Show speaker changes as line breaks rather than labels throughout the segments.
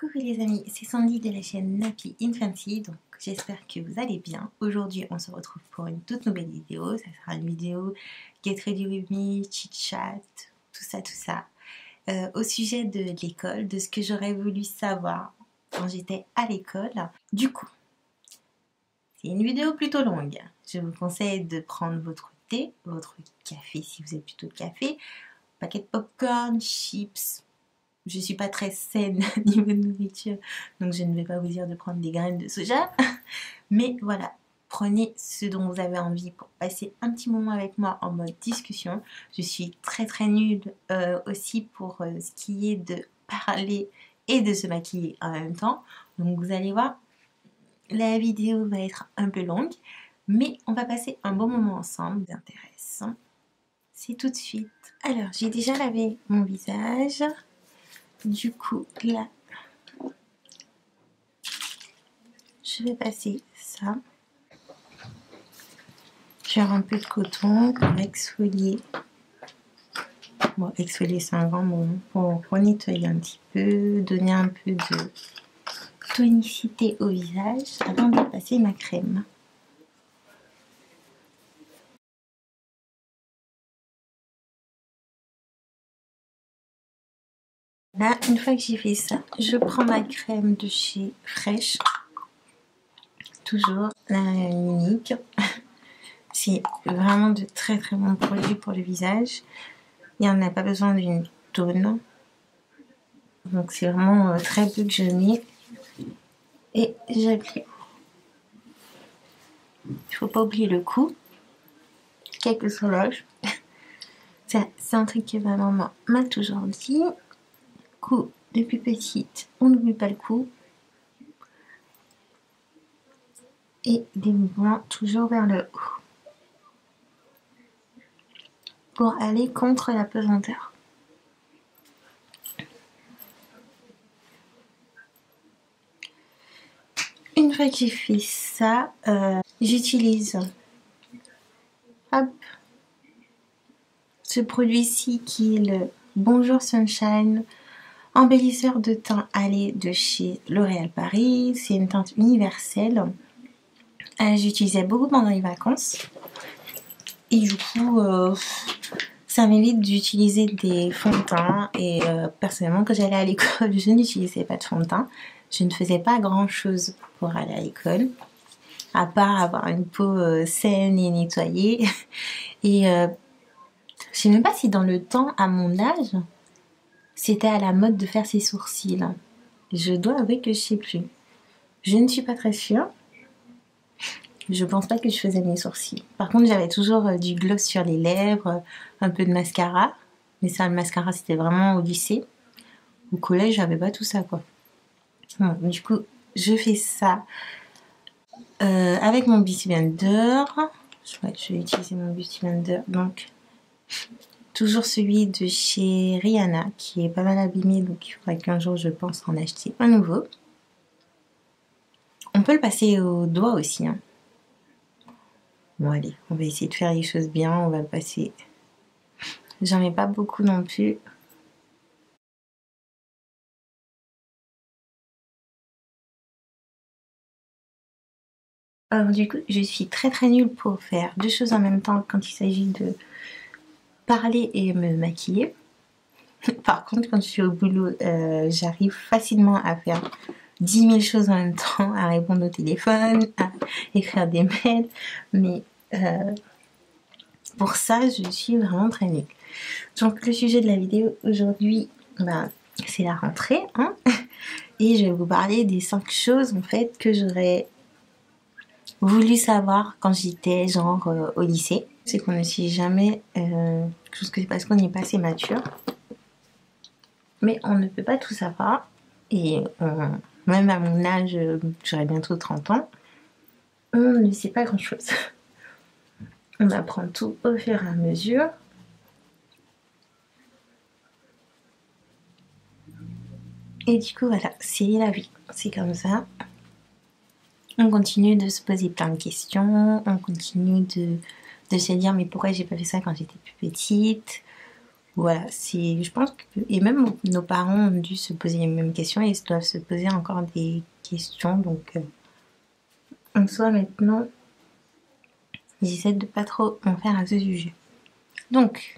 Coucou les amis, c'est Sandy de la chaîne Nappy Infancy, donc j'espère que vous allez bien. Aujourd'hui on se retrouve pour une toute nouvelle vidéo, ça sera une vidéo Get Ready With Me, Chit Chat, tout ça, au sujet de l'école, de ce que j'aurais voulu savoir quand j'étais à l'école. Du coup, c'est une vidéo plutôt longue, je vous conseille de prendre votre thé, votre café si vous êtes plutôt de café, paquet de popcorn, chips. Je suis pas très saine niveau de nourriture, donc je ne vais pas vous dire de prendre des graines de soja. Mais voilà, prenez ce dont vous avez envie pour passer un petit moment avec moi en mode discussion. Je suis très nulle aussi pour ce qui est de parler et de se maquiller en même temps. Donc vous allez voir, la vidéo va être un peu longue, mais on va passer un bon moment ensemble. Ça vous intéresse? C'est tout de suite. Alors, j'ai déjà lavé mon visage. Du coup, là, je vais passer ça sur un peu de coton pour exfolier. Bon, exfolier c'est un grand mot, pour nettoyer un petit peu, donner un peu de tonicité au visage avant de passer ma crème. Là, une fois que j'ai fait ça, je prends ma crème de chez Fresh. Toujours la unique. C'est vraiment de très bons produits pour le visage. Il n'y en a pas besoin d'une tonne. Donc c'est vraiment très peu que je mets. Et j'applique. Il ne faut pas oublier le cou. Quel que soit l'âge. C'est un truc que ma maman m'a toujours dit. Cou, depuis petite, on n'oublie pas le cou. Et des mouvements toujours vers le haut. Pour aller contre la pesanteur. Une fois que j'ai fait ça, j'utilise ce produit-ci qui est le Bonjour Sunshine embellisseur de teint allé de chez L'Oréal Paris. C'est une teinte universelle. J'utilisais beaucoup pendant les vacances. Et du coup, ça m'évite d'utiliser des fonds de teint. Et personnellement, quand j'allais à l'école, je n'utilisais pas de fond de teint. Je ne faisais pas grand-chose pour aller à l'école, à part avoir une peau saine et nettoyée. Et je sais même pas si dans le temps, à mon âge, c'était à la mode de faire ses sourcils. Je dois avouer que je sais plus. Je ne suis pas très sûre. Je pense pas que je faisais mes sourcils. Par contre, j'avais toujours du gloss sur les lèvres, un peu de mascara. Mais ça, le mascara, c'était vraiment au lycée. Au collège, j'avais pas tout ça, quoi. Bon, du coup, je fais ça avec mon Beauty Blender. Je vais utiliser mon Beauty Blender. Donc, toujours celui de chez Rihanna, qui est pas mal abîmé. Donc, il faudrait qu'un jour, je pense, en acheter un nouveau. On peut le passer au doigt aussi, hein. Bon allez, on va essayer de faire les choses bien, on va le passer. J'en mets pas beaucoup non plus. Alors du coup, je suis très nulle pour faire deux choses en même temps quand il s'agit de parler et me maquiller. Par contre, quand je suis au boulot, j'arrive facilement à faire 10 000 choses en même temps, à répondre au téléphone, à écrire des mails, mais pour ça, je suis vraiment très nulle. Donc le sujet de la vidéo aujourd'hui, c'est la rentrée, hein, et je vais vous parler des 5 choses en fait que j'aurais voulu savoir quand j'étais genre au lycée. C'est qu'on ne sait jamais, chose que c'est parce qu'on n'est pas assez mature, mais on ne peut pas tout savoir, et même à mon âge, j'aurai bientôt 30 ans, on ne sait pas grand chose. On apprend tout au fur et à mesure. Et du coup, voilà, c'est la vie. C'est comme ça. On continue de se poser plein de questions. On continue de se dire, mais pourquoi j'ai pas fait ça quand j'étais plus petite? Voilà, je pense que, et même nos parents ont dû se poser les mêmes questions et ils doivent se poser encore des questions. Donc, en soi, maintenant, j'essaie de pas trop en faire à ce sujet. Donc,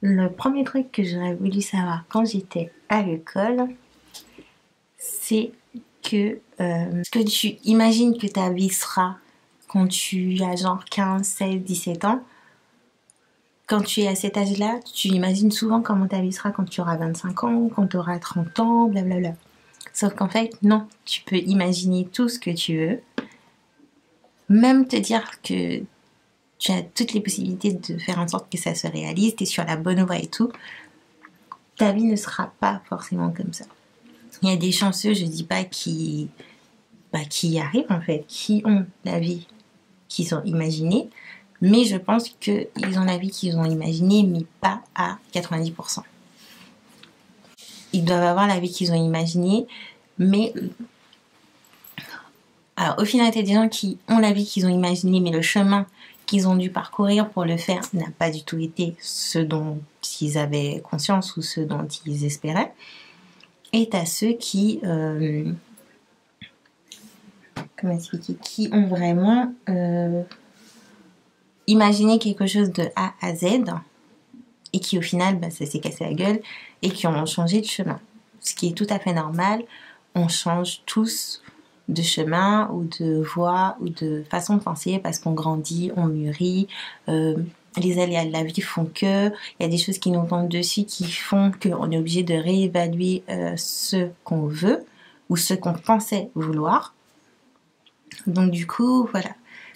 le premier truc que j'aurais voulu savoir quand j'étais à l'école, c'est ce que tu imagines que ta vie sera quand tu as genre 15, 16, 17 ans. Quand tu es à cet âge-là, tu imagines souvent comment ta vie sera quand tu auras 25 ans, quand tu auras 30 ans, blablabla. Sauf qu'en fait, non, tu peux imaginer tout ce que tu veux, même te dire que tu as toutes les possibilités de faire en sorte que ça se réalise, tu es sur la bonne voie et tout. Ta vie ne sera pas forcément comme ça. Il y a des chanceux, je dis pas qui y arrivent en fait, qui ont la vie qu'ils ont imaginée, mais je pense qu'ils ont la vie qu'ils ont imaginée, mais pas à 90%. Ils doivent avoir la vie qu'ils ont imaginée, mais alors, au final, il y a des gens qui ont la vie qu'ils ont imaginée, mais le chemin qu'ils ont dû parcourir pour le faire n'a pas du tout été ce dont ils avaient conscience ou ce dont ils espéraient. Et t'as ceux comment expliquer, qui ont vraiment imaginé quelque chose de A à Z et qui au final, ça s'est cassé la gueule et qui ont changé de chemin. Ce qui est tout à fait normal. On change tous de chemin ou de voie ou de façon de penser parce qu'on grandit, on mûrit. Les aléas de la vie font que il y a des choses qui nous tombent dessus qui font qu'on est obligé de réévaluer ce qu'on veut ou ce qu'on pensait vouloir. Donc du coup, voilà.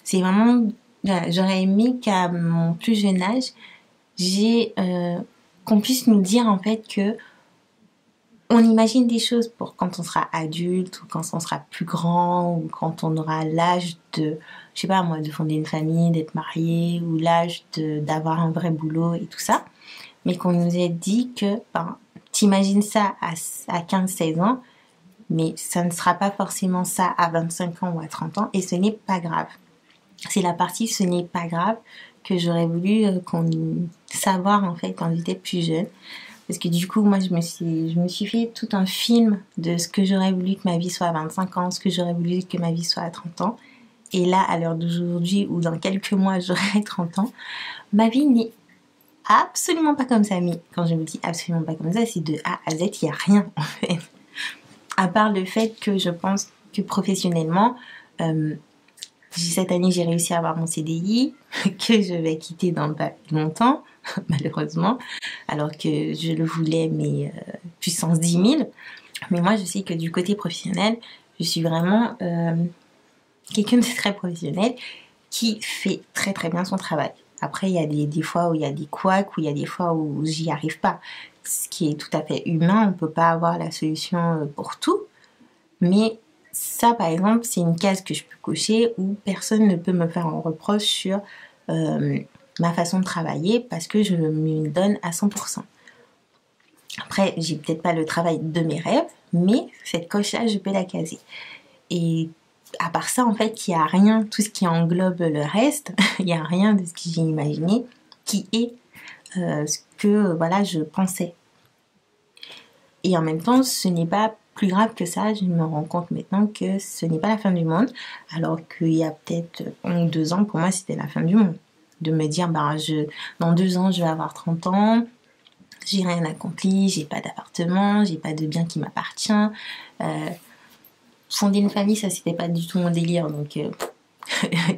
C'est vraiment... Voilà, j'aurais aimé qu'à mon plus jeune âge, qu'on puisse nous dire en fait que on imagine des choses pour quand on sera adulte ou quand on sera plus grand ou quand on aura l'âge de, je sais pas moi, de fonder une famille, d'être marié ou l'âge d'avoir un vrai boulot et tout ça. Mais qu'on nous ait dit que, t'imagines ça à 15-16 ans, mais ça ne sera pas forcément ça à 25 ans ou à 30 ans et ce n'est pas grave. C'est la partie ce n'est pas grave que j'aurais voulu savoir en fait quand j'étais plus jeune. Parce que du coup, moi, je me suis fait tout un film de ce que j'aurais voulu que ma vie soit à 25 ans, ce que j'aurais voulu que ma vie soit à 30 ans. Et là, à l'heure d'aujourd'hui, ou dans quelques mois, j'aurai 30 ans, ma vie n'est absolument pas comme ça. Mais quand je me dis absolument pas comme ça, c'est de A à Z, il n'y a rien en fait. À part le fait que je pense que professionnellement, cette année, j'ai réussi à avoir mon CDI, que je vais quitter dans pas longtemps, malheureusement, alors que je le voulais, mais puissance 10 000. Mais moi, je sais que du côté professionnel, je suis vraiment quelqu'un de très professionnel qui fait très très bien son travail. Après, il y a des fois où il y a des couacs, où il y a des fois où j'y arrive pas. Ce qui est tout à fait humain, on ne peut pas avoir la solution pour tout. Mais ça, par exemple, c'est une case que je peux cocher où personne ne peut me faire un reproche sur ma façon de travailler parce que je me donne à 100%. Après, j'ai peut-être pas le travail de mes rêves, mais cette coche-là, je peux la caser. Et à part ça, en fait, il n'y a rien, tout ce qui englobe le reste, il n'y a rien de ce que j'ai imaginé qui est ce que voilà, je pensais. Et en même temps, ce n'est pas plus grave que ça. Je me rends compte maintenant que ce n'est pas la fin du monde. Alors qu'il y a peut-être 1 ou 2 ans, pour moi, c'était la fin du monde. De me dire, dans 2 ans, je vais avoir 30 ans. J'ai rien accompli, j'ai pas d'appartement, j'ai pas de bien qui m'appartient. Fonder une famille, ça c'était pas du tout mon délire, donc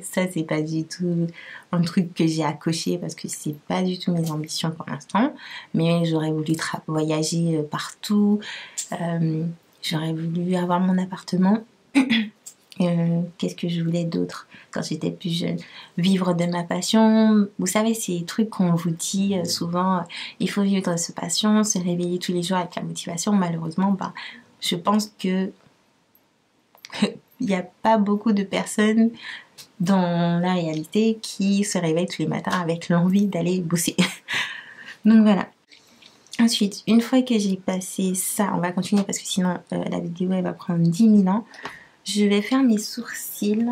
ça c'est pas du tout un truc que j'ai à cocher parce que c'est pas du tout mes ambitions pour l'instant. Mais j'aurais voulu voyager partout, j'aurais voulu avoir mon appartement. Qu'est-ce que je voulais d'autre quand j'étais plus jeune? Vivre de ma passion. Vous savez, ces trucs qu'on vous dit souvent, il faut vivre de sa passion, se réveiller tous les jours avec la motivation. Malheureusement, je pense que il n'y a pas beaucoup de personnes dans la réalité qui se réveillent tous les matins avec l'envie d'aller bosser. Donc voilà. Ensuite, une fois que j'ai passé ça, on va continuer parce que sinon la vidéo elle va prendre 10 000 ans. Je vais faire mes sourcils.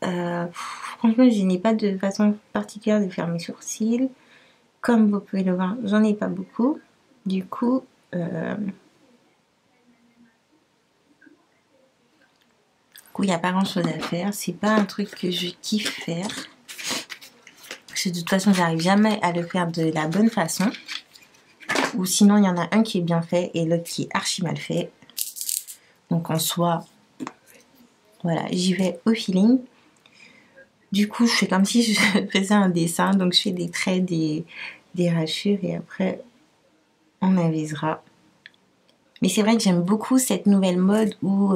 Franchement, je n'ai pas de façon particulière de faire mes sourcils. Comme vous pouvez le voir, j'en ai pas beaucoup. Du coup, il n'y a pas grand chose à faire. C'est pas un truc que je kiffe faire. Parce que de toute façon, j'arrive jamais à le faire de la bonne façon. Ou sinon, il y en a un qui est bien fait et l'autre qui est archi mal fait. Donc en soi, voilà, j'y vais au feeling. Du coup, je fais comme si je faisais un dessin. Donc je fais des traits, des rachures et après, on avisera. Mais c'est vrai que j'aime beaucoup cette nouvelle mode où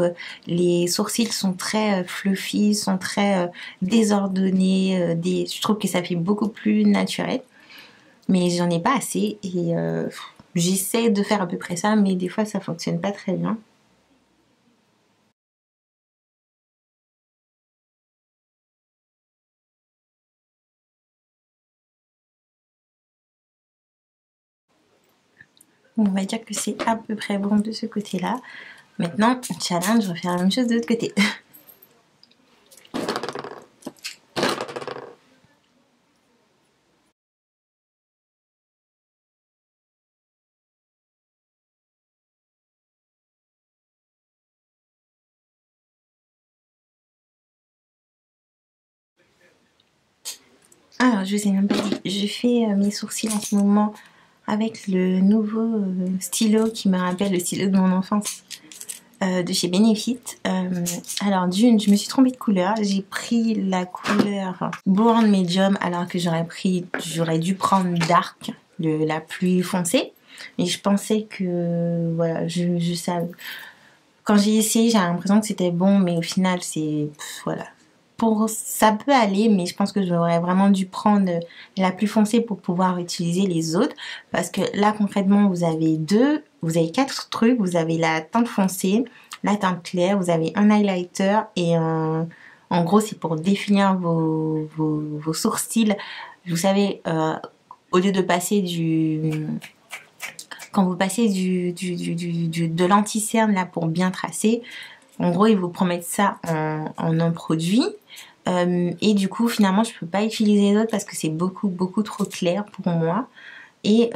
les sourcils sont très fluffy, sont très désordonnés. Je trouve que ça fait beaucoup plus naturel. Mais j'en ai pas assez et j'essaie de faire à peu près ça, mais des fois ça fonctionne pas très bien. On va dire que c'est à peu près bon de ce côté-là. Maintenant, challenge, je vais faire la même chose de l'autre côté. Alors, je vous ai même pas dit, je fais mes sourcils en ce moment avec le nouveau stylo qui me rappelle le stylo de mon enfance de chez Benefit. Alors d'une, je me suis trompée de couleur, j'ai pris la couleur Brown Medium alors que j'aurais dû prendre Dark, la plus foncée. Mais je pensais que, voilà, je savais. Quand j'ai essayé, j'ai l'impression que c'était bon, mais au final, voilà. Ça peut aller, mais je pense que j'aurais vraiment dû prendre la plus foncée pour pouvoir utiliser les autres. Parce que là, concrètement, vous avez 4 trucs. Vous avez la teinte foncée, la teinte claire, vous avez un highlighter et en gros, c'est pour définir vos sourcils. Vous savez, au lieu de passer quand vous passez de l'anti-cerne là pour bien tracer, en gros, ils vous promettent ça en un produit. Et du coup, finalement, je peux pas utiliser d'autres parce que c'est beaucoup, beaucoup trop clair pour moi. Et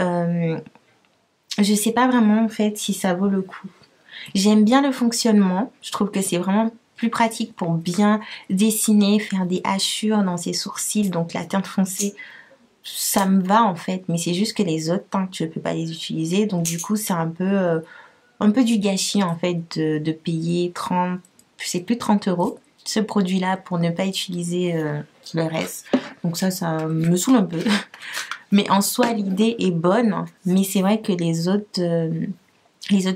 je sais pas vraiment, en fait, si ça vaut le coup. J'aime bien le fonctionnement. Je trouve que c'est vraiment plus pratique pour bien dessiner, faire des hachures dans ses sourcils. Donc, la teinte foncée, ça me va, en fait. Mais c'est juste que les autres teintes, je peux pas les utiliser. Donc, du coup, c'est un peu du gâchis, en fait, de payer 30, c'est plus de 30 euros ce produit-là pour ne pas utiliser le reste. Donc ça me saoule un peu. Mais en soi, l'idée est bonne. Mais c'est vrai que les autres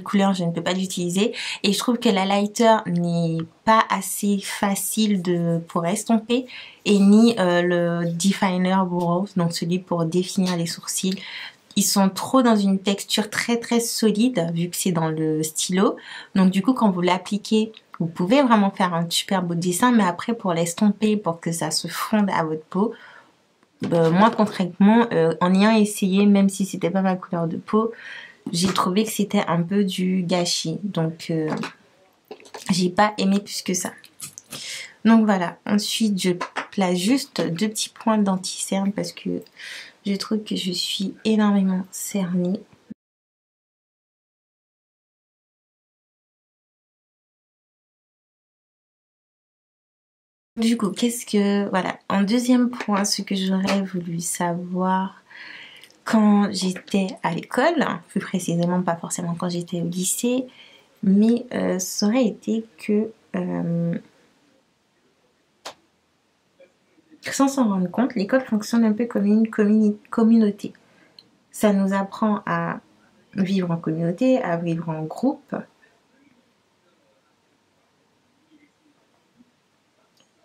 couleurs, je ne peux pas l'utiliser. Et je trouve que la lighter n'est pas assez facile pour estomper. Et ni le definer brow, donc celui pour définir les sourcils. Ils sont trop dans une texture très très solide vu que c'est dans le stylo. Donc du coup, quand vous l'appliquez, vous pouvez vraiment faire un super beau dessin. Mais après, pour l'estomper, pour que ça se fonde à votre peau, moi concrètement, en ayant essayé, même si c'était pas ma couleur de peau, j'ai trouvé que c'était un peu du gâchis. Donc j'ai pas aimé plus que ça. Donc voilà. Ensuite, je place juste 2 petits points d'anti-cerne parce que je trouve que je suis énormément cernée. Du coup, voilà, en deuxième point, ce que j'aurais voulu savoir quand j'étais à l'école, plus précisément pas forcément quand j'étais au lycée, mais ça aurait été que sans s'en rendre compte, l'école fonctionne un peu comme une communauté. Ça nous apprend à vivre en communauté, à vivre en groupe.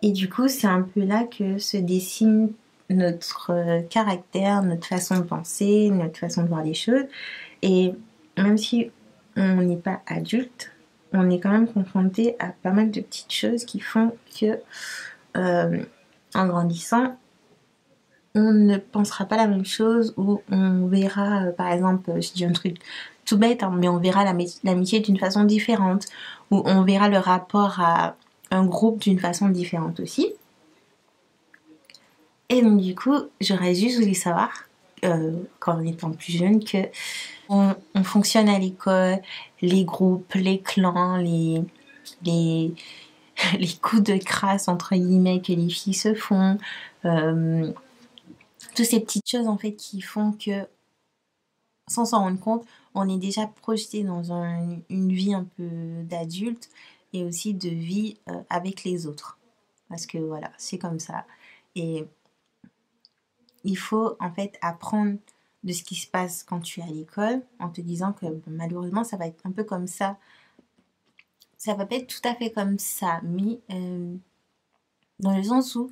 Et du coup, c'est un peu là que se dessine notre caractère, notre façon de penser, notre façon de voir les choses. Et même si on n'est pas adulte, on est quand même confronté à pas mal de petites choses qui font que, en grandissant, on ne pensera pas la même chose ou on verra, par exemple, je dis un truc tout bête, hein, mais on verra l'amitié d'une façon différente ou on verra le rapport à un groupe d'une façon différente aussi. Et donc du coup, j'aurais juste voulu savoir quand on étant plus jeune, que on fonctionne à l'école, les groupes, les clans, les, les coups de crasse entre guillemets que les filles se font, euh, toutes ces petites choses en fait qui font que sans s'en rendre compte, on est déjà projeté dans une vie un peu d'adulte et aussi de vie avec les autres. Parce que voilà, c'est comme ça. Et il faut en fait apprendre de ce qui se passe quand tu es à l'école en te disant que bon, malheureusement ça va être un peu comme ça. Ça va pas être tout à fait comme ça, mais dans le sens où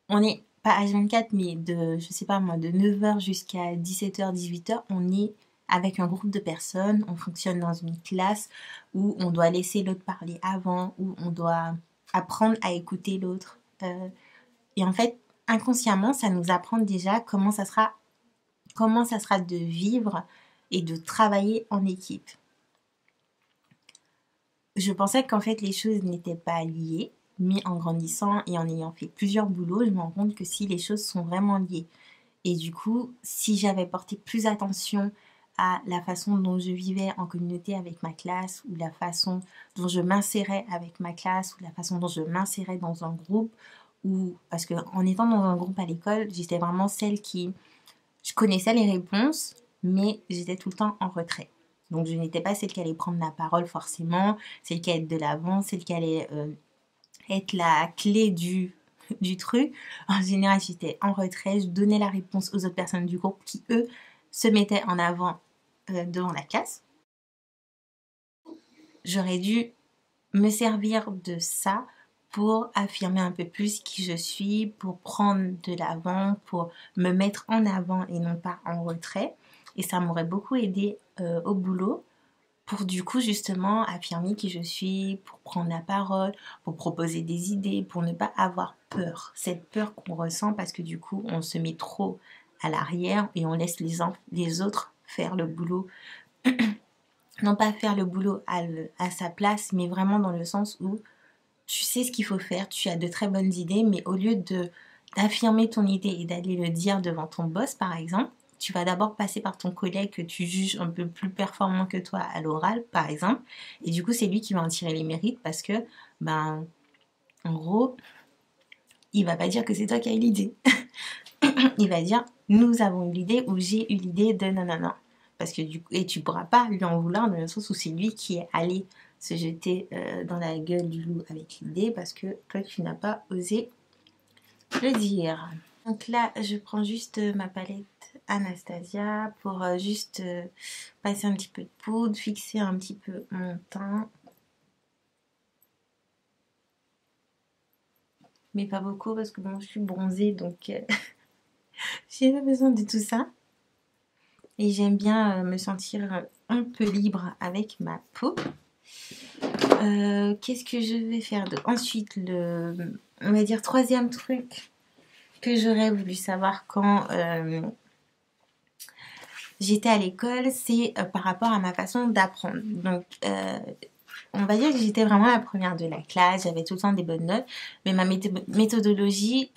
on est pas H24, mais de, je sais pas moi, de 9h jusqu'à 17h, 18h, on est avec un groupe de personnes, on fonctionne dans une classe où on doit laisser l'autre parler avant, où on doit apprendre à écouter l'autre. Et en fait, inconsciemment, ça nous apprend déjà comment ça sera de vivre et de travailler en équipe. Je pensais qu'en fait les choses n'étaient pas liées, mais en grandissant et en ayant fait plusieurs boulots, je me rends compte que si les choses sont vraiment liées. Et du coup, si j'avais porté plus attention à la façon dont je vivais en communauté avec ma classe, ou la façon dont je m'insérais avec ma classe, ou la façon dont je m'insérais dans un groupe, ou parce que en étant dans un groupe à l'école, j'étais vraiment celle qui, je connaissais les réponses, mais j'étais tout le temps en retrait. Donc je n'étais pas celle qui allait prendre la parole forcément, celle qui allait être de l'avant, celle qui allait être la clé du truc. En général, j'étais en retrait, je donnais la réponse aux autres personnes du groupe qui, eux, se mettaient en avant devant la classe. J'aurais dû me servir de ça pour affirmer un peu plus qui je suis, pour prendre de l'avant, pour me mettre en avant et non pas en retrait. Et ça m'aurait beaucoup aidé au boulot pour du coup justement affirmer qui je suis, pour prendre la parole, pour proposer des idées, pour ne pas avoir peur. Cette peur qu'on ressent parce que du coup on se met trop à l'arrière et on laisse les autres faire le boulot. Non pas faire le boulot à sa place, mais vraiment dans le sens où tu sais ce qu'il faut faire, tu as de très bonnes idées, mais au lieu d'affirmer ton idée et d'aller le dire devant ton boss par exemple, tu vas d'abord passer par ton collègue que tu juges un peu plus performant que toi à l'oral par exemple, et du coup c'est lui qui va en tirer les mérites parce que, ben, en gros, il va pas dire que c'est toi qui as eu l'idée. Il va dire nous avons eu l'idée ou j'ai eu l'idée de nanana. Parce que du coup, et tu pourras pas lui en vouloir dans le sens où c'est lui qui est allé se jeter dans la gueule du loup avec l'idée parce que toi tu n'as pas osé le dire. Donc là je prends juste ma palette Anastasia pour juste passer un petit peu de poudre, fixer un petit peu mon teint. Mais pas beaucoup parce que bon je suis bronzée donc j'ai pas besoin de tout ça. Et j'aime bien me sentir un peu libre avec ma peau. Qu'est-ce que je vais faire d'autre? Ensuite, on va dire troisième truc que j'aurais voulu savoir quand j'étais à l'école, c'est par rapport à ma façon d'apprendre. Donc, on va dire que j'étais vraiment la première de la classe, j'avais tout le temps des bonnes notes, mais ma méthodologie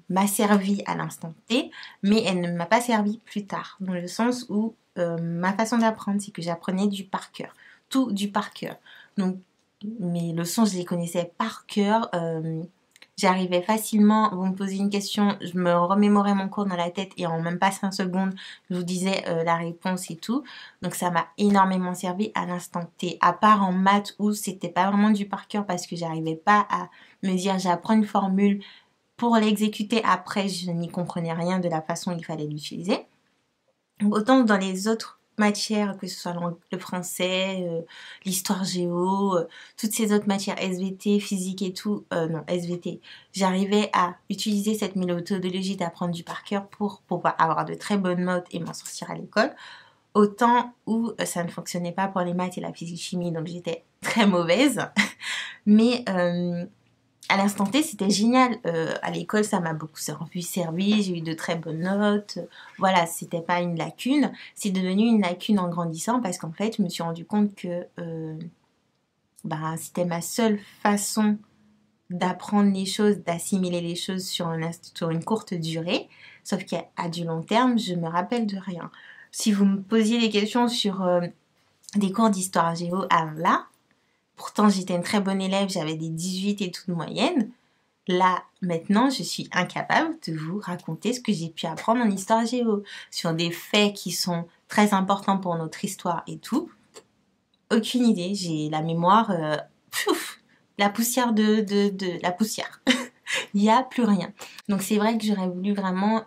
m'a servi à l'instant T, mais elle ne m'a pas servi plus tard, dans le sens où ma façon d'apprendre, c'est que j'apprenais du par cœur, tout du par cœur. Donc, mes leçons, je les connaissais par cœur. J'arrivais facilement, vous me posez une question, je me remémorais mon cours dans la tête et en même pas 5 secondes, je vous disais la réponse et tout. Donc ça m'a énormément servi à l'instant T. À part en maths où c'était pas vraiment du par cœur parce que j'arrivais pas à me dire j'apprends une formule pour l'exécuter après, je n'y comprenais rien de la façon il fallait l'utiliser. Autant dans les autres matières, que ce soit le français, l'histoire géo, toutes ces autres matières, SVT, physique et tout, non, SVT, j'arrivais à utiliser cette méthodologie d'apprendre du par cœur pour pouvoir avoir de très bonnes notes et m'en sortir à l'école. Autant où ça ne fonctionnait pas pour les maths et la physique-chimie, donc j'étais très mauvaise. Mais à l'instant T, c'était génial. À l'école, ça m'a beaucoup servi. J'ai eu de très bonnes notes. Voilà, c'était pas une lacune. C'est devenu une lacune en grandissant parce qu'en fait, je me suis rendu compte que c'était ma seule façon d'apprendre les choses, d'assimiler les choses sur une courte durée. Sauf qu'à du long terme, je me rappelle de rien. Si vous me posiez des questions sur des cours d'histoire géo, alors là, pourtant j'étais une très bonne élève, j'avais des 18 et tout de moyenne. Là, maintenant, je suis incapable de vous raconter ce que j'ai pu apprendre en histoire géo, sur des faits qui sont très importants pour notre histoire et tout. Aucune idée, j'ai la mémoire, la poussière de la poussière. Il n'y a plus rien. Donc c'est vrai que j'aurais voulu vraiment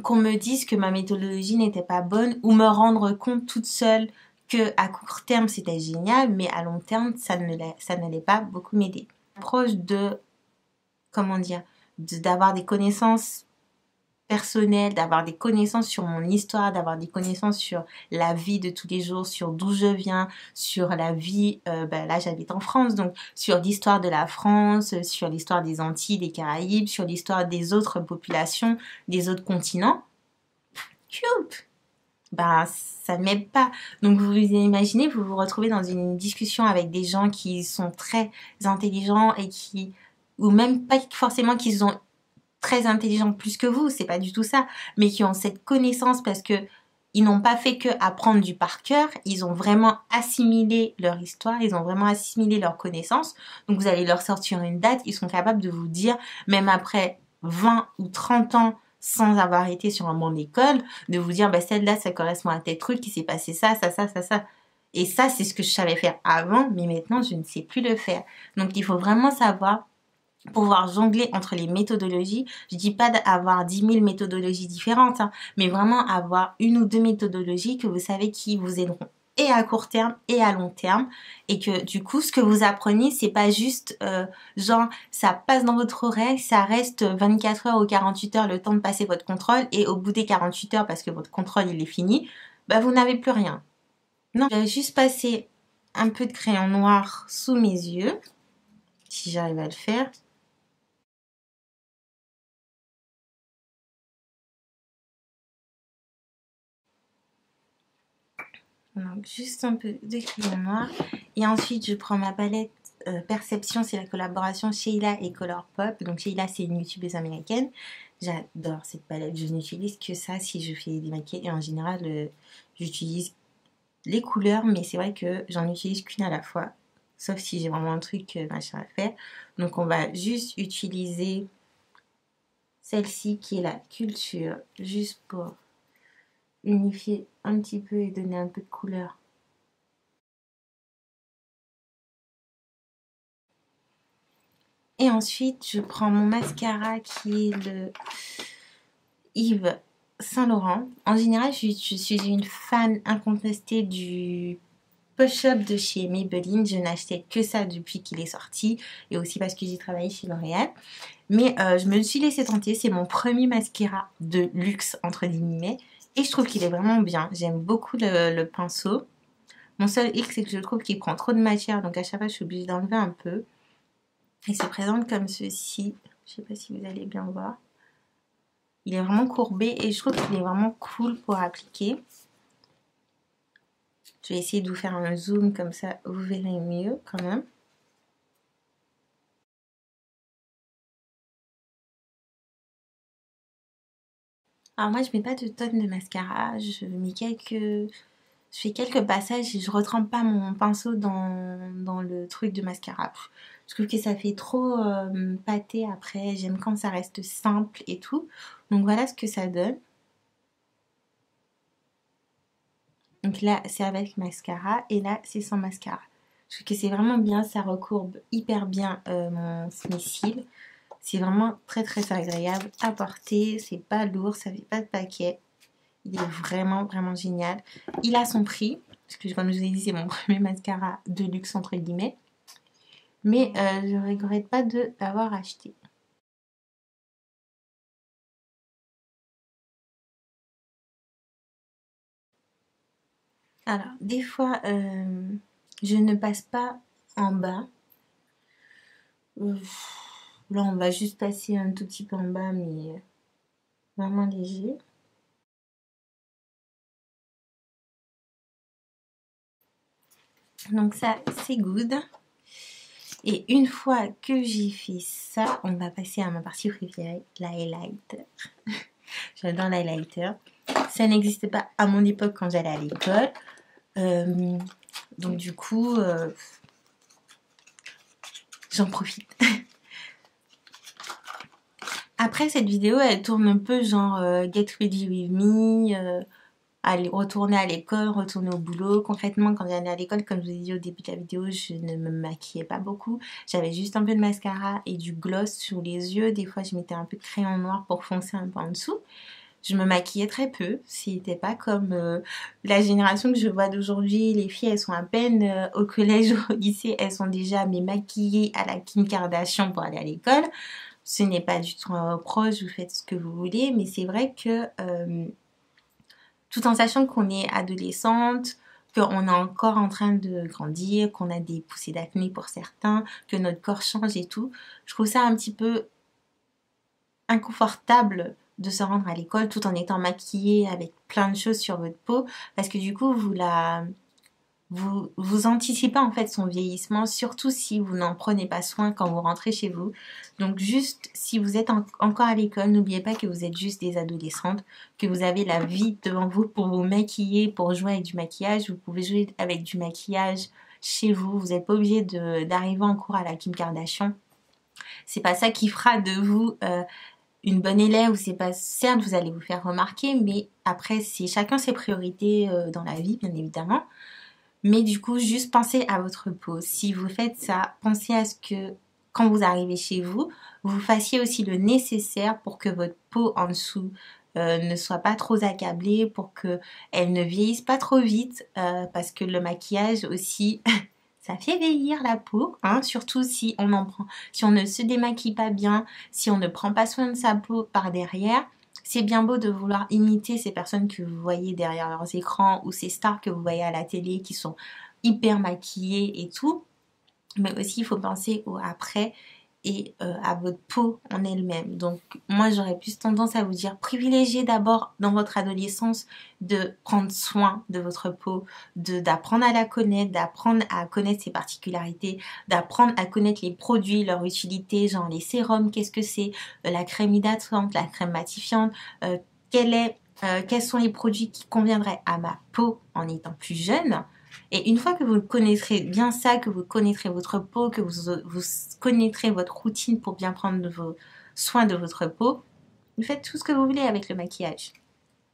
qu'on me dise que ma méthodologie n'était pas bonne ou me rendre compte toute seule que à court terme c'était génial, mais à long terme ça n'allait pas beaucoup m'aider. Proche de, comment dire, d'avoir des connaissances personnelles, d'avoir des connaissances sur mon histoire, d'avoir des connaissances sur la vie de tous les jours, sur d'où je viens, sur la vie, là j'habite en France, donc sur l'histoire de la France, sur l'histoire des Antilles, des Caraïbes, sur l'histoire des autres populations, des autres continents. Cute! Bah, ça ne m'aide pas. Donc vous imaginez, vous vous retrouvez dans une discussion avec des gens qui sont très intelligents et qui, ou même pas forcément qu'ils sont très intelligents plus que vous, c'est pas du tout ça, mais qui ont cette connaissance parce que ils n'ont pas fait que apprendre du par cœur, ils ont vraiment assimilé leur histoire, ils ont vraiment assimilé leurs connaissances. Donc vous allez leur sortir une date, ils sont capables de vous dire, même après 20 ou 30 ans sans avoir été sur un banc d'école, de vous dire, bah celle-là, ça correspond à tel truc, qui s'est passé ça, ça, ça, ça, ça. Et ça, c'est ce que je savais faire avant, mais maintenant, je ne sais plus le faire. Donc il faut vraiment savoir pouvoir jongler entre les méthodologies. Je dis pas d'avoir 10 000 méthodologies différentes, hein, mais vraiment avoir une ou deux méthodologies que vous savez qui vous aideront et à court terme et à long terme, et que du coup ce que vous apprenez c'est pas juste genre ça passe dans votre oreille, ça reste 24 heures ou 48 heures le temps de passer votre contrôle, et au bout des 48 heures parce que votre contrôle il est fini, bah vous n'avez plus rien. Non, je vais juste passer un peu de crayon noir sous mes yeux si j'arrive à le faire. Donc juste un peu de crayon noir. Et ensuite, je prends ma palette Perception, c'est la collaboration Sheila et Colourpop. Donc Sheila, c'est une youtubeuse américaine. J'adore cette palette. Je n'utilise que ça si je fais des maquillages. Et en général, j'utilise les couleurs, mais c'est vrai que j'en utilise qu'une à la fois. Sauf si j'ai vraiment un truc machin à faire. Donc on va juste utiliser celle-ci qui est la Culture, juste pour unifier un petit peu et donner un peu de couleur. Et ensuite, je prends mon mascara qui est le Yves Saint Laurent. En général, je suis une fan incontestée du push-up de chez Maybelline. Je n'achetais que ça depuis qu'il est sorti, et aussi parce que j'ai travaillé chez L'Oréal. Mais je me suis laissée tenter. C'est mon premier mascara de luxe, entre guillemets. Et je trouve qu'il est vraiment bien. J'aime beaucoup le pinceau. Mon seul hic, c'est que je trouve qu'il prend trop de matière. Donc à chaque fois, je suis obligée d'enlever un peu. Il se présente comme ceci. Je sais pas si vous allez bien voir. Il est vraiment courbé et je trouve qu'il est vraiment cool pour appliquer. Je vais essayer de vous faire un zoom comme ça, vous verrez mieux quand même. Alors moi, je mets pas de tonnes de mascara. Je fais quelques passages et je retrempe pas mon pinceau dans le truc de mascara. Je trouve que ça fait trop pâté après. J'aime quand ça reste simple et tout. Donc voilà ce que ça donne. Donc là, c'est avec mascara et là, c'est sans mascara. Je trouve que c'est vraiment bien, ça recourbe hyper bien mes cils. C'est vraiment très très agréable à porter, c'est pas lourd, ça fait pas de paquet. Il est vraiment vraiment génial. Il a son prix, parce que comme je vous ai dit, c'est mon premier mascara de luxe entre guillemets. Mais je ne regrette pas de l'avoir acheté. Alors, des fois, je ne passe pas en bas. Là, on va juste passer un tout petit peu en bas, mais vraiment léger. Donc ça, c'est good. Et une fois que j'ai fait ça, on va passer à ma partie préférée, l'highlighter. J'adore l'highlighter. Ça n'existait pas à mon époque quand j'allais à l'école. Donc du coup, j'en profite. Après, cette vidéo, elle tourne un peu genre Get Ready With Me, aller retourner à l'école, retourner au boulot. Concrètement, quand j'allais à l'école, comme je vous ai dit au début de la vidéo, je ne me maquillais pas beaucoup. J'avais juste un peu de mascara et du gloss sur les yeux. Des fois, je mettais un peu de crayon noir pour foncer un peu en dessous. Je me maquillais très peu. C'était pas comme la génération que je vois d'aujourd'hui. Les filles, elles sont à peine au collège ou au lycée. Elles sont déjà mais maquillées à la Kim Kardashian pour aller à l'école. Ce n'est pas du tout un reproche, vous faites ce que vous voulez. Mais c'est vrai que tout en sachant qu'on est adolescente, qu'on est encore en train de grandir, qu'on a des poussées d'acné pour certains, que notre corps change et tout, je trouve ça un petit peu inconfortable de se rendre à l'école tout en étant maquillée avec plein de choses sur votre peau parce que du coup vous anticipez en fait son vieillissement, surtout si vous n'en prenez pas soin quand vous rentrez chez vous. Donc juste, si vous êtes encore à l'école, n'oubliez pas que vous êtes juste des adolescentes, que vous avez la vie devant vous pour vous maquiller, pour jouer avec du maquillage. Vous pouvez jouer avec du maquillage chez vous. Vous n'êtes pas obligé d'arriver en cours à la Kim Kardashian. C'est pas ça qui fera de vous une bonne élève, ou c'est pas, certes vous allez vous faire remarquer, mais après c'est chacun ses priorités dans la vie bien évidemment. Mais du coup, juste pensez à votre peau. Si vous faites ça, pensez à ce que quand vous arrivez chez vous, vous fassiez aussi le nécessaire pour que votre peau en dessous ne soit pas trop accablée, pour qu'elle ne vieillisse pas trop vite, parce que le maquillage aussi, ça fait vieillir la peau, hein, surtout si on en prend, si on ne se démaquille pas bien, si on ne prend pas soin de sa peau par derrière. C'est bien beau de vouloir imiter ces personnes que vous voyez derrière leurs écrans ou ces stars que vous voyez à la télé qui sont hyper maquillées et tout. Mais aussi, il faut penser au après et à votre peau en elle-même. Donc, moi, j'aurais plus tendance à vous dire, privilégiez d'abord dans votre adolescence de prendre soin de votre peau, d'apprendre à la connaître, d'apprendre à connaître ses particularités, d'apprendre à connaître les produits, leur utilité, genre les sérums, qu'est-ce que c'est, la crème hydratante, la crème matifiante, quels sont les produits qui conviendraient à ma peau en étant plus jeune. Et une fois que vous connaîtrez bien ça, que vous connaîtrez votre peau, que vous connaîtrez votre routine pour bien prendre soin de votre peau, vous faites tout ce que vous voulez avec le maquillage.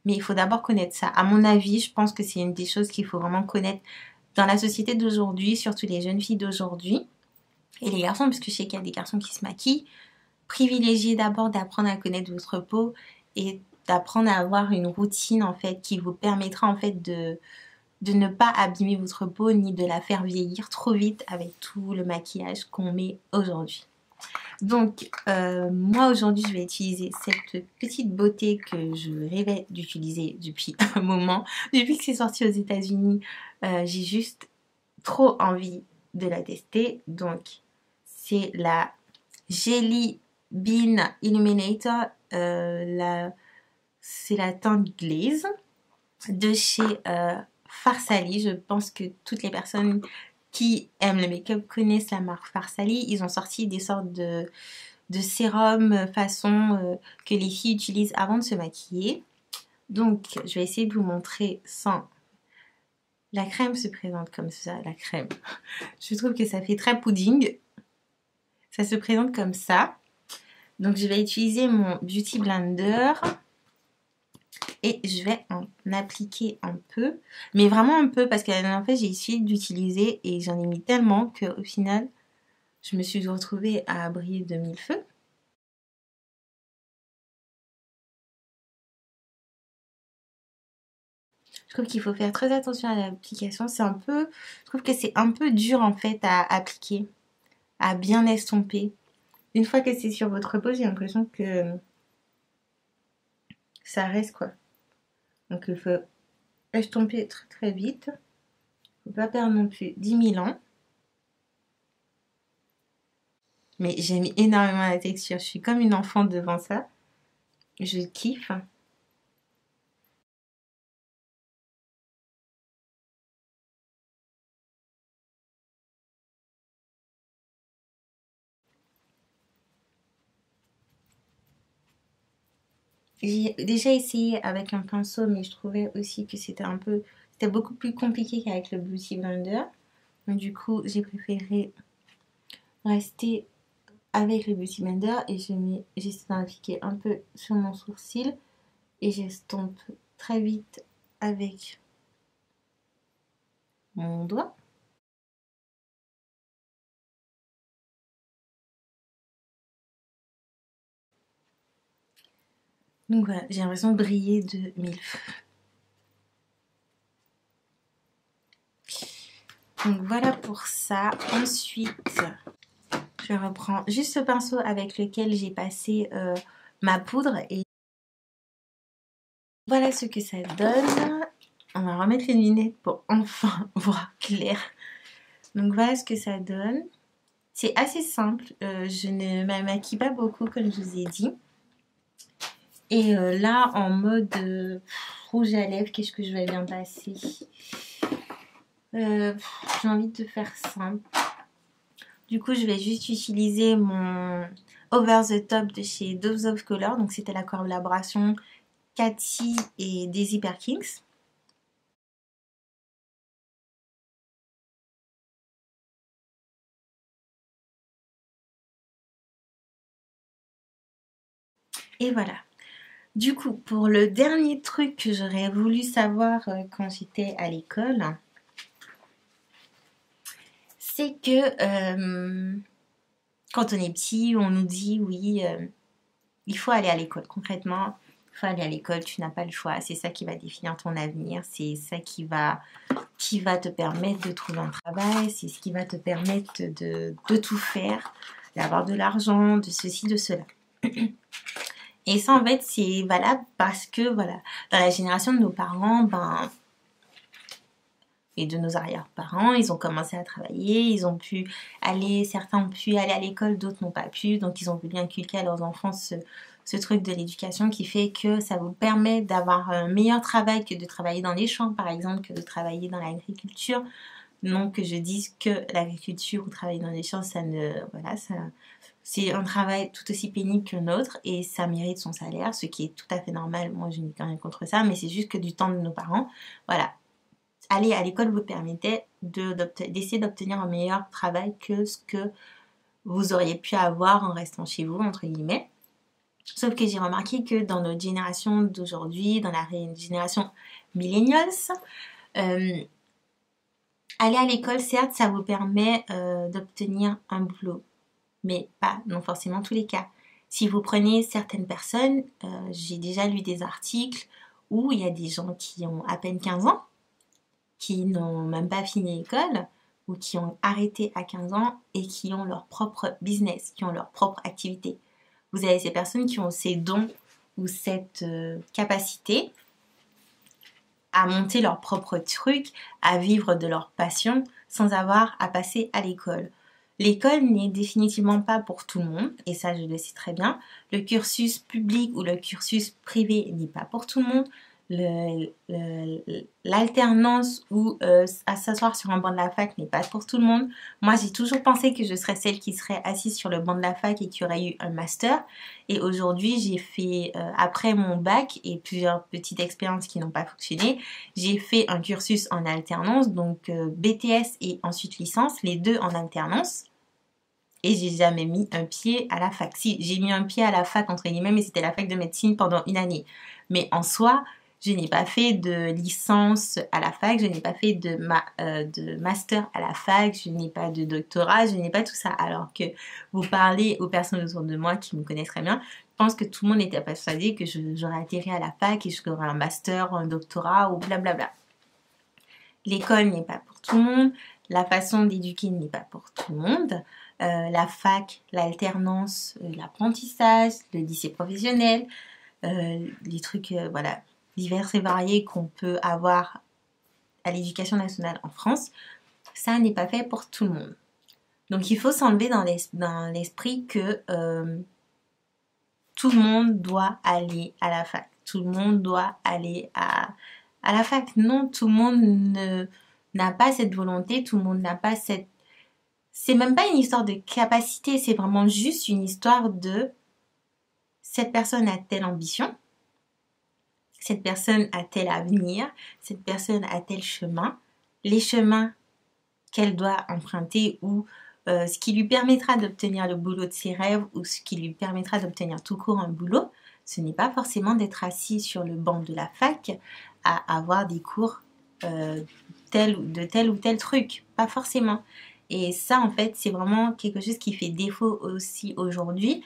Mais il faut d'abord connaître ça. À mon avis, je pense que c'est une des choses qu'il faut vraiment connaître dans la société d'aujourd'hui, surtout les jeunes filles d'aujourd'hui. Et les garçons, parce que je sais qu'il y a des garçons qui se maquillent. Privilégiez d'abord d'apprendre à connaître votre peau et d'apprendre à avoir une routine en fait qui vous permettra en fait de ne pas abîmer votre peau ni de la faire vieillir trop vite avec tout le maquillage qu'on met aujourd'hui. Donc moi aujourd'hui je vais utiliser cette petite beauté que je rêvais d'utiliser depuis un moment. Depuis que c'est sorti aux États-Unis, j'ai juste trop envie de la tester. Donc c'est la Jelly Bean Illuminator. C'est la teinte glaze de chez Farsali. Je pense que toutes les personnes qui aiment le make-up connaissent la marque Farsali. Ils ont sorti des sortes de sérums façon que les filles utilisent avant de se maquiller. Donc, je vais essayer de vous montrer sans... La crème se présente comme ça, la crème. Je trouve que ça fait très pudding. Ça se présente comme ça. Donc, je vais utiliser mon Beauty Blender. Et je vais en appliquer un peu, mais vraiment un peu parce que la dernière fois j'ai essayé d'utiliser et j'en ai mis tellement qu'au final je me suis retrouvée à briller de mille feux. Je trouve qu'il faut faire très attention à l'application, je trouve que c'est un peu dur en fait à appliquer, à bien estomper. Une fois que c'est sur votre peau, j'ai l'impression que ça reste quoi. Donc il faut estomper très très vite. Il ne faut pas perdre non plus 10 000 ans. Mais j'aime énormément la texture. Je suis comme une enfant devant ça. Je kiffe. J'ai déjà essayé avec un pinceau, mais je trouvais aussi que c'était beaucoup plus compliqué qu'avec le Beauty Blender. Donc, du coup, j'ai préféré rester avec le Beauty Blender et j'essaie d'en appliquer un peu sur mon sourcil et j'estompe très vite avec mon doigt. Donc voilà, j'ai l'impression de briller de mille feux. Donc voilà pour ça. Ensuite, je reprends juste le pinceau avec lequel j'ai passé ma poudre et voilà ce que ça donne. On va remettre les lunettes pour enfin voir clair. Donc voilà ce que ça donne. C'est assez simple. Je ne me maquille pas beaucoup comme je vous ai dit. Et là, en mode rouge à lèvres, qu'est-ce que je vais bien passer? J'ai envie de faire simple. Du coup, je vais juste utiliser mon Over the Top de chez Dove of Color. Donc, c'était la collaboration Cathy et Daisy Perkins. Et voilà. Du coup, pour le dernier truc que j'aurais voulu savoir quand j'étais à l'école, c'est que quand on est petit, on nous dit oui, il faut aller à l'école. Concrètement, il faut aller à l'école, tu n'as pas le choix. C'est ça qui va définir ton avenir. C'est ça qui va te permettre de trouver un travail. C'est ce qui va te permettre de tout faire, d'avoir de l'argent, de ceci, de cela. Et ça, en fait, c'est valable parce que, voilà, dans la génération de nos parents, et de nos arrière-parents, ils ont commencé à travailler, ils ont pu aller, certains ont pu aller à l'école, d'autres n'ont pas pu, donc ils ont voulu inculquer à leurs enfants ce truc de l'éducation qui fait que ça vous permet d'avoir un meilleur travail que de travailler dans les champs, par exemple, que de travailler dans l'agriculture. Non que je dise que l'agriculture ou travailler dans les champs, c'est un travail tout aussi pénible qu'un autre et ça mérite son salaire, ce qui est tout à fait normal. Moi, je n'ai rien contre ça, mais c'est juste que du temps de nos parents, voilà. Aller à l'école vous permettait d'essayer d'obtenir un meilleur travail que ce que vous auriez pu avoir en restant chez vous, entre guillemets. Sauf que j'ai remarqué que dans notre génération d'aujourd'hui, dans la génération millennials, aller à l'école, certes, ça vous permet d'obtenir un boulot, mais pas non forcément tous les cas. Si vous prenez certaines personnes, j'ai déjà lu des articles où il y a des gens qui ont à peine 15 ans, qui n'ont même pas fini l'école ou qui ont arrêté à 15 ans et qui ont leur propre business, qui ont leur propre activité. Vous avez ces personnes qui ont ces dons ou cette capacité à monter leur propre truc, à vivre de leur passion sans avoir à passer à l'école. L'école n'est définitivement pas pour tout le monde, et ça je le sais très bien. Le cursus public ou le cursus privé n'est pas pour tout le monde. L'alternance ou à s'asseoir sur un banc de la fac n'est pas pour tout le monde. Moi, j'ai toujours pensé que je serais celle qui serait assise sur le banc de la fac et qui aurait eu un master. Et aujourd'hui, j'ai fait, après mon bac et plusieurs petites expériences qui n'ont pas fonctionné, j'ai fait un cursus en alternance, donc BTS et ensuite licence, les deux en alternance. Et j'ai jamais mis un pied à la fac. Si, j'ai mis un pied à la fac, entre guillemets, mais c'était la fac de médecine pendant une année. Mais en soi, je n'ai pas fait de licence à la fac, je n'ai pas fait de master à la fac, je n'ai pas de doctorat, je n'ai pas tout ça. Alors que vous parlez aux personnes autour de moi qui me connaissent très bien, je pense que tout le monde était persuadé que j'aurais atterri à la fac et j'aurais un master, un doctorat ou blablabla. L'école n'est pas pour tout le monde, la façon d'éduquer n'est pas pour tout le monde. La fac, l'alternance, l'apprentissage, le lycée professionnel, les trucs, voilà, divers et variés qu'on peut avoir à l'éducation nationale en France, ça n'est pas fait pour tout le monde. Donc il faut s'enlever dans l'esprit que tout le monde doit aller à la fac. Tout le monde doit aller à la fac. Non, tout le monde n'a pas cette volonté, tout le monde n'a pas cette... C'est même pas une histoire de capacité, c'est vraiment juste une histoire de cette personne a telle ambition, cette personne a tel avenir, cette personne a tel chemin, les chemins qu'elle doit emprunter ou ce qui lui permettra d'obtenir le boulot de ses rêves ou ce qui lui permettra d'obtenir tout court un boulot, ce n'est pas forcément d'être assis sur le banc de la fac à avoir des cours de tel ou tel truc, pas forcément. Et ça, en fait, c'est vraiment quelque chose qui fait défaut aussi aujourd'hui,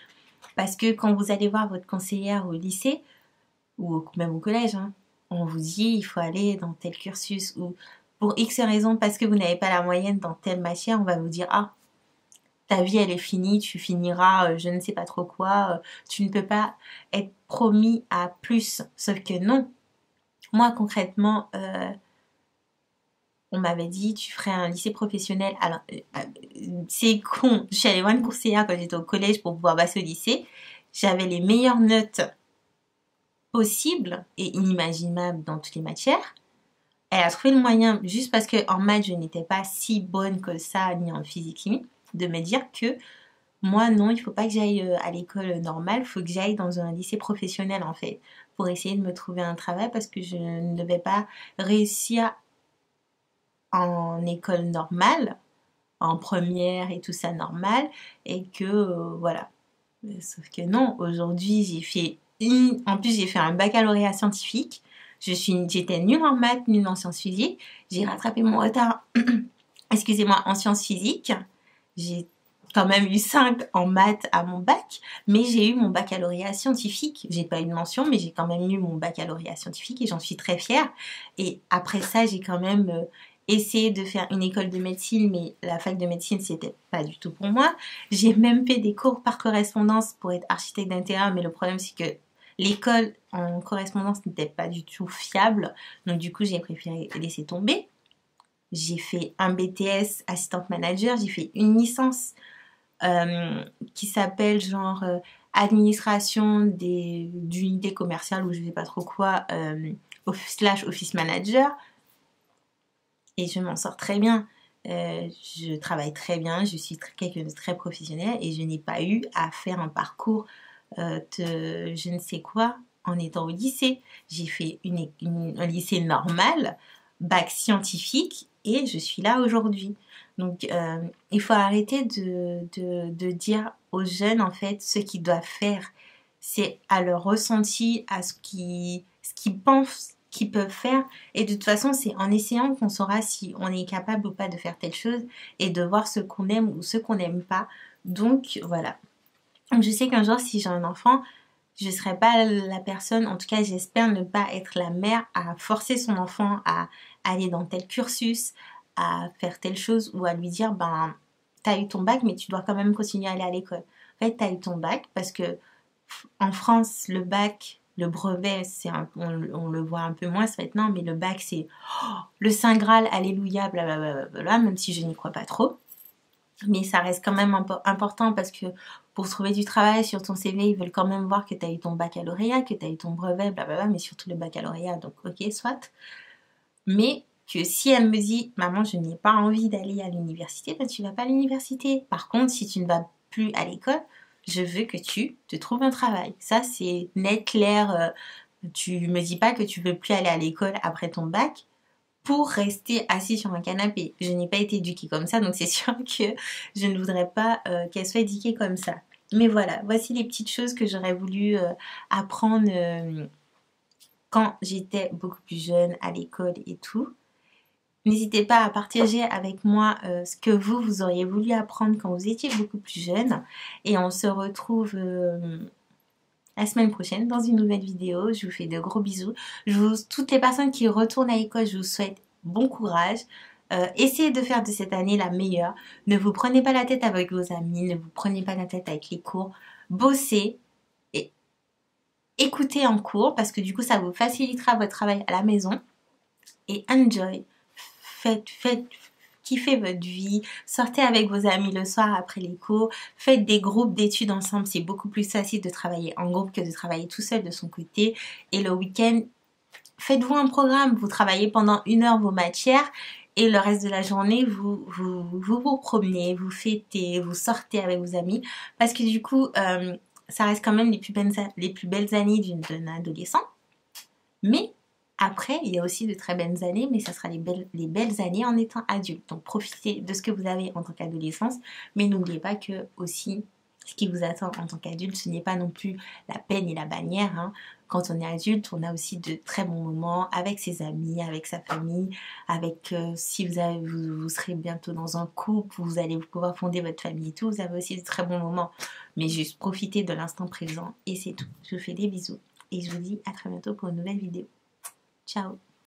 parce que quand vous allez voir votre conseillère au lycée, ou même au collège, hein, on vous dit il faut aller dans tel cursus, ou pour X raisons, parce que vous n'avez pas la moyenne dans telle matière, on va vous dire ah, ta vie elle est finie, tu finiras je ne sais pas trop quoi, tu ne peux pas être promis à plus. Sauf que non. Moi concrètement, on m'avait dit tu ferais un lycée professionnel. Alors c'est con, je suis allée voir une conseillère quand j'étais au collège pour pouvoir passer au lycée. J'avais les meilleures notes possibles et inimaginables dans toutes les matières. Elle a trouvé le moyen, juste parce qu'en maths je n'étais pas si bonne que ça, ni en physique-chimie, de me dire que moi non, il faut pas que j'aille à l'école normale, il faut que j'aille dans un lycée professionnel en fait, pour essayer de me trouver un travail, parce que je ne vais pas réussir en école normale, en première et tout ça normal, et que voilà. Sauf que non, aujourd'hui j'ai fait en plus j'ai fait un baccalauréat scientifique, j'étais nulle en maths, nulle en sciences physiques, j'ai rattrapé mon retard, excusez-moi, en sciences physiques, j'ai quand même eu 5 en maths à mon bac, mais j'ai eu mon baccalauréat scientifique. J'ai pas eu de mention, mais j'ai quand même eu mon baccalauréat scientifique et j'en suis très fière. Et après ça, j'ai quand même essayé de faire une école de médecine, mais la fac de médecine, c'était pas du tout pour moi. J'ai même fait des cours par correspondance pour être architecte d'intérieur, mais le problème, c'est que l'école en correspondance n'était pas du tout fiable. Donc du coup, j'ai préféré laisser tomber. J'ai fait un BTS assistante manager, j'ai fait une licence qui s'appelle genre administration d'unités commerciales ou je sais pas trop quoi, / office manager, et je m'en sors très bien. Je travaille très bien, je suis quelqu'un de très professionnel et je n'ai pas eu à faire un parcours de je ne sais quoi en étant au lycée. J'ai fait un lycée normal, bac scientifique, et je suis là aujourd'hui. Donc il faut arrêter de dire aux jeunes en fait ce qu'ils doivent faire. C'est à leur ressenti, à ce qu'ils pensent qu'ils peuvent faire, et de toute façon c'est en essayant qu'on saura si on est capable ou pas de faire telle chose et de voir ce qu'on aime ou ce qu'on n'aime pas. Donc voilà. Donc je sais qu'un jour si j'ai un enfant, je ne serai pas la personne, en tout cas j'espère ne pas être la mère à forcer son enfant à aller dans tel cursus, à faire telle chose, ou à lui dire ben t'as eu ton bac mais tu dois quand même continuer à aller à l'école. En fait t'as eu ton bac parce que en France le bac, le brevet, on le voit un peu moins maintenant, mais le bac c'est le Saint Graal, alléluia, blablabla, même si je n'y crois pas trop. Mais ça reste quand même important parce que pour trouver du travail sur ton CV, ils veulent quand même voir que tu as eu ton baccalauréat, que tu as eu ton brevet, blablabla, mais surtout le baccalauréat, donc ok, soit. Mais que si elle me dit, maman, je n'ai pas envie d'aller à l'université, ben tu vas pas à l'université. Par contre, si tu ne vas plus à l'école, je veux que tu te trouves un travail. Ça, c'est net, clair. Tu me dis pas que tu veux plus aller à l'école après ton bac pour rester assis sur un canapé. Je n'ai pas été éduquée comme ça, donc c'est sûr que je ne voudrais pas qu'elle soit éduquée comme ça. Mais voilà, voici les petites choses que j'aurais voulu apprendre quand j'étais beaucoup plus jeune à l'école et tout. N'hésitez pas à partager avec moi ce que vous auriez voulu apprendre quand vous étiez beaucoup plus jeune. Et on se retrouve la semaine prochaine dans une nouvelle vidéo. Je vous fais de gros bisous. Toutes les personnes qui retournent à l'école, je vous souhaite bon courage. Essayez de faire de cette année la meilleure. Ne vous prenez pas la tête avec vos amis, ne vous prenez pas la tête avec les cours. Bossez et écoutez en cours parce que du coup ça vous facilitera votre travail à la maison. Et enjoy. Kiffez votre vie, sortez avec vos amis le soir après les cours, faites des groupes d'études ensemble, c'est beaucoup plus facile de travailler en groupe que de travailler tout seul de son côté. Et le week-end, faites-vous un programme, vous travaillez pendant 1 heure vos matières et le reste de la journée, vous promenez, vous fêtez, vous sortez avec vos amis, parce que du coup, ça reste quand même les plus belles années d'un adolescent. Mais après, il y a aussi de très belles années, mais ça sera les belles années en étant adulte. Donc profitez de ce que vous avez en tant qu'adolescence, mais n'oubliez pas que aussi ce qui vous attend en tant qu'adulte, ce n'est pas non plus la peine et la bannière, hein. Quand on est adulte, on a aussi de très bons moments avec ses amis, avec sa famille, avec si vous serez bientôt dans un couple, vous allez pouvoir fonder votre famille et tout, vous avez aussi de très bons moments. Mais juste profitez de l'instant présent et c'est tout. Je vous fais des bisous et je vous dis à très bientôt pour une nouvelle vidéo. Ciao.